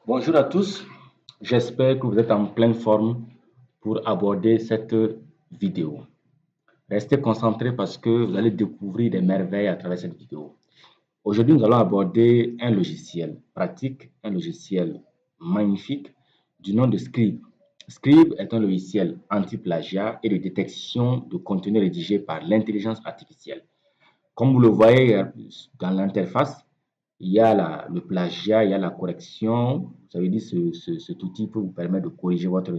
Bonjour à tous, j'espère que vous êtes en pleine forme pour aborder cette vidéo. Restez concentrés parce que vous allez découvrir des merveilles à travers cette vidéo. Aujourd'hui, nous allons aborder un logiciel pratique, un logiciel magnifique du nom de Scribe. Scribe est un logiciel anti-plagiat et de détection de contenu rédigé par l'intelligence artificielle. Comme vous le voyez dans l'interface, il y a le plagiat, il y a la correction. Ça veut dire cet outil peut vous permettre de corriger votre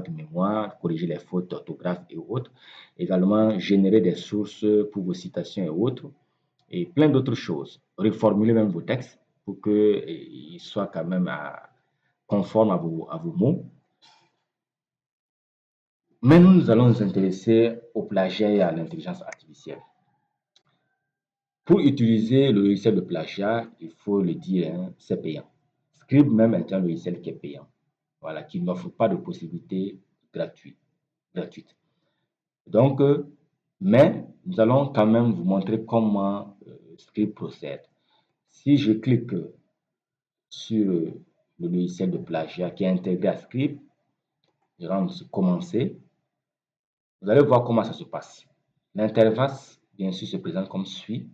mémoire, corriger les fautes d'orthographe et autres. Également, générer des sources pour vos citations et autres. Et plein d'autres choses. Reformuler même vos textes pour qu'ils soient quand même conformes à vos mots. Mais nous allons nous intéresser au plagiat et à l'intelligence artificielle. Pour utiliser le logiciel de plagiat, il faut le dire, hein, c'est payant. Scribe même est un logiciel qui est payant, voilà, qui n'offre pas de possibilités gratuites. Donc, mais nous allons quand même vous montrer comment Scribe procède. Si je clique sur le logiciel de plagiat qui est intégré à Scribe, je rentre sur commencer. Vous allez voir comment ça se passe. L'interface, bien sûr, se présente comme suit.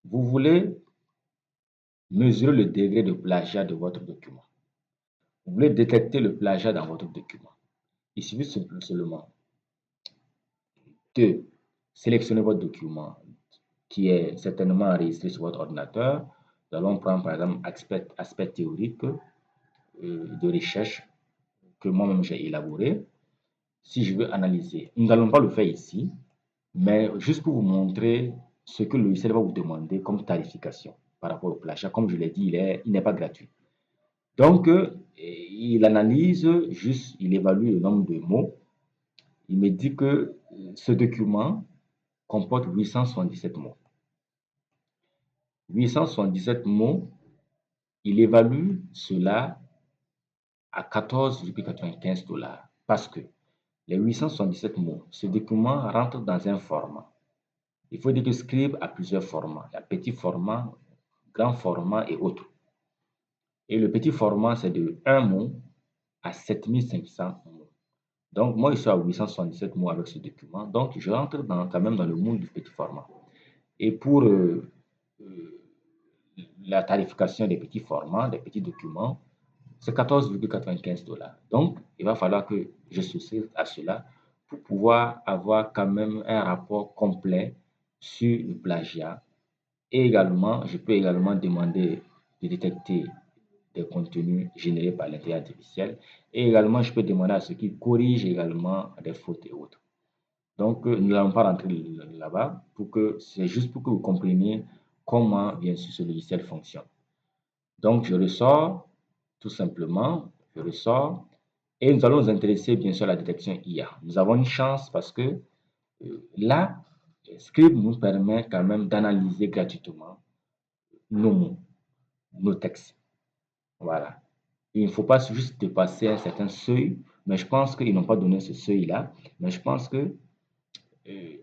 Vous voulez mesurer le degré de plagiat de votre document. Vous voulez détecter le plagiat dans votre document. Il suffit seulement de sélectionner votre document qui est certainement enregistré sur votre ordinateur. Nous allons prendre par exemple aspect théorique de recherche que moi-même j'ai élaboré. Si je veux analyser, nous n'allons pas le faire ici, mais juste pour vous montrer ce que le logiciel va vous demander comme tarification par rapport au plagiat. Comme je l'ai dit, il n'est pas gratuit. Donc, il analyse juste, il évalue le nombre de mots. Il me dit que ce document comporte 877 mots. 877 mots, il évalue cela à 14,95 $ parce que les 877 mots, ce document rentre dans un format. Il faut dire que Scribe a plusieurs formats. Il y a petit format, grand format et autres. Et le petit format, c'est de 1 mot à 7500 mots. Donc, moi, je suis à 877 mots avec ce document. Donc, je rentre quand même dans le monde du petit format. Et pour la tarification des petits formats, des petits documents, c'est 14,95 $. Donc, il va falloir que je souscrive à cela pour pouvoir avoir quand même un rapport complet sur le plagiat. Et également, je peux également demander de détecter des contenus générés par l'intelligence artificielle. Et également, je peux demander à ce qu'il corrige également des fautes et autres. Donc, nous n'allons pas rentrer là-bas c'est juste pour que vous compreniez comment, bien sûr, ce logiciel fonctionne. Donc, je ressors, tout simplement, je ressors, et nous allons nous intéresser, bien sûr, à la détection IA. Nous avons une chance parce que là, Scribe nous permet quand même d'analyser gratuitement nos mots, nos textes. Voilà. Il ne faut pas juste dépasser un certain seuil, mais je pense qu'ils n'ont pas donné ce seuil-là. Mais je pense que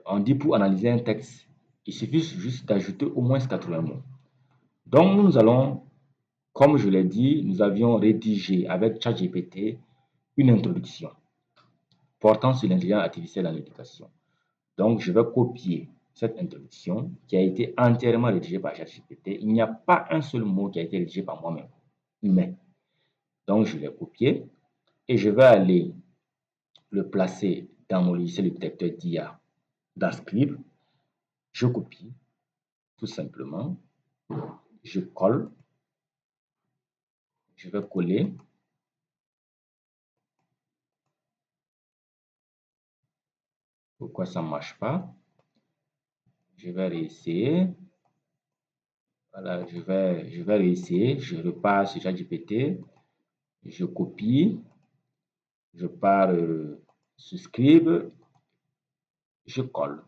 on dit pour analyser un texte, il suffit juste d'ajouter au moins 80 mots. Donc, nous allons, comme je l'ai dit, nous avions rédigé avec ChatGPT une introduction portant sur l'intelligence artificielle dans l'éducation. Donc, je vais copier cette introduction qui a été entièrement rédigée par ChatGPT. Il n'y a pas un seul mot qui a été rédigé par moi-même, humain. Donc, je l'ai copié et je vais aller le placer dans mon logiciel de détecteur d'IA dans Scribe. Je copie, tout simplement. Je colle. Je vais coller. Pourquoi ça ne marche pas? Je vais réessayer. Voilà, je vais réessayer. Je repars sur ChatGPT. Je copie. Je pars sur Scribe. Je colle.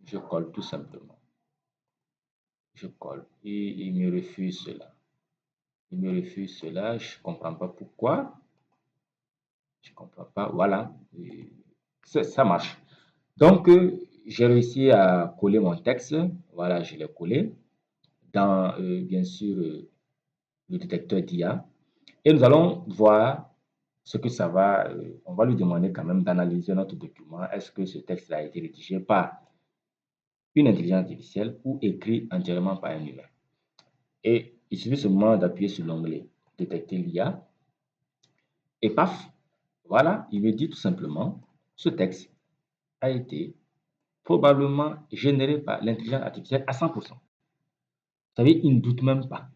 Je colle tout simplement. Je colle. Et il me refuse cela. Il me refuse cela. Je ne comprends pas pourquoi. Je ne comprends pas. Voilà. Ça marche. Donc, j'ai réussi à coller mon texte. Voilà, je l'ai collé dans, bien sûr, le détecteur d'IA. Et nous allons voir ce que ça va. On va lui demander quand même d'analyser notre document. Est-ce que ce texte a été rédigé par une intelligence artificielle ou écrit entièrement par un humain? Et il suffit seulement d'appuyer sur l'onglet détecter l'IA et paf, voilà, il me dit tout simplement, ce texte a été probablement généré par l'intelligence artificielle à 100%. Vous savez, il ne doute même pas.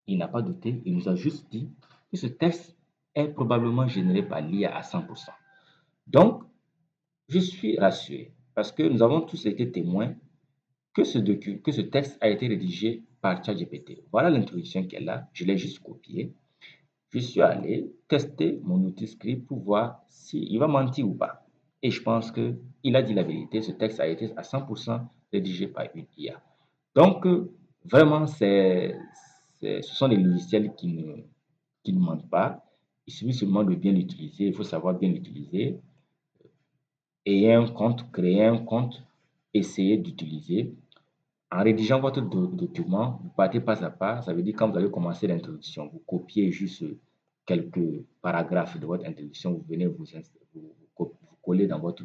Il n'a pas douté, il nous a juste dit que ce texte est probablement généré par l'IA à 100%. Donc, je suis rassuré parce que nous avons tous été témoins que ce texte a été rédigé par ChatGPT. Voilà l'introduction qu'elle a, je l'ai juste copiée. Je suis allé tester mon outil script pour voir s'il va mentir ou pas. Et je pense qu'il a dit la vérité, ce texte a été à 100% rédigé par une IA. Donc, vraiment, ce sont des logiciels qui ne mentent pas. Il suffit seulement de bien l'utiliser, il faut savoir bien l'utiliser. Ayez un compte, créez un compte, essayez d'utiliser. En rédigeant votre document, vous partez pas à pas. Ça veut dire quand vous allez commencer l'introduction, vous copiez juste quelques paragraphes de votre introduction, vous venez vous coller dans votre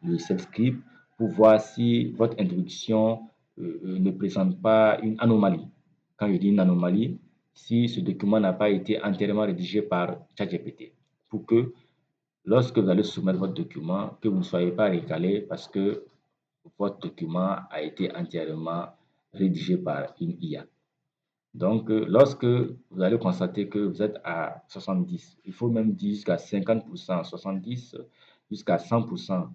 logiciel script pour voir si votre introduction ne présente pas une anomalie. Quand je dis une anomalie, si ce document n'a pas été entièrement rédigé par ChatGPT, pour que lorsque vous allez soumettre votre document, que vous ne soyez pas récalé parce que votre document a été entièrement rédigé par une IA. Donc, lorsque vous allez constater que vous êtes à 70, il faut même dire jusqu'à 50%, 70 jusqu'à 100%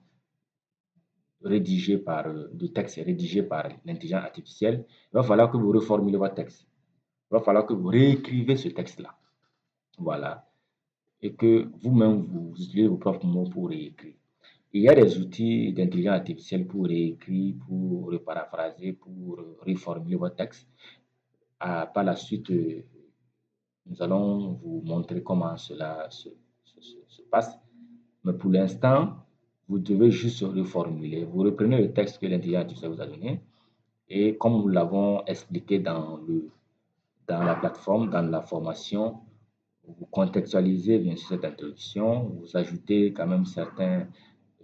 rédigé par du texte rédigé par l'intelligence artificielle, il va falloir que vous reformulez votre texte. Il va falloir que vous réécrivez ce texte-là. Voilà. Et que vous-même, vous utilisez vos propres mots pour réécrire. Il y a des outils d'intelligence artificielle pour réécrire, pour reparaphraser, pour reformuler votre texte. Par la suite, nous allons vous montrer comment cela se passe. Mais pour l'instant, vous devez juste reformuler. Vous reprenez le texte que l'intelligence artificielle vous a donné et comme nous l'avons expliqué dans la plateforme, dans la formation, vous contextualisez bien sûr cette introduction, vous ajoutez quand même certaines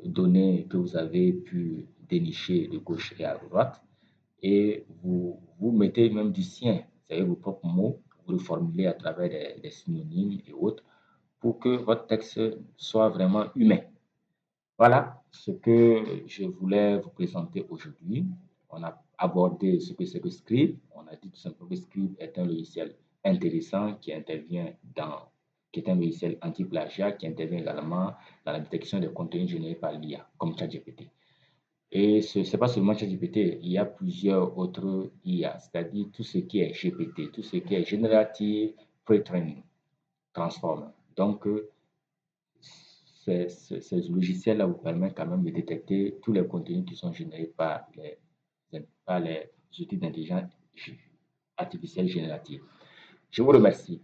données que vous avez pu dénicher de gauche et à droite et vous mettez même du sien, c'est-à-dire vos propres mots, vous le formulez à travers des synonymes et autres pour que votre texte soit vraiment humain. Voilà ce que je voulais vous présenter aujourd'hui. On a abordé ce que c'est que Script. On a dit tout simplement que Script est un logiciel intéressant qui est un logiciel anti-plagiat qui intervient également dans la détection des contenus générés par l'IA, comme ChatGPT. Et ce n'est pas seulement ChatGPT, il y a plusieurs autres IA, c'est-à-dire tout ce qui est GPT, tout ce qui est Generative Pre-training Transformer. Donc, ces logiciels-là vous permettent quand même de détecter tous les contenus qui sont générés par les outils d'intelligence artificielle générative. Je vous remercie.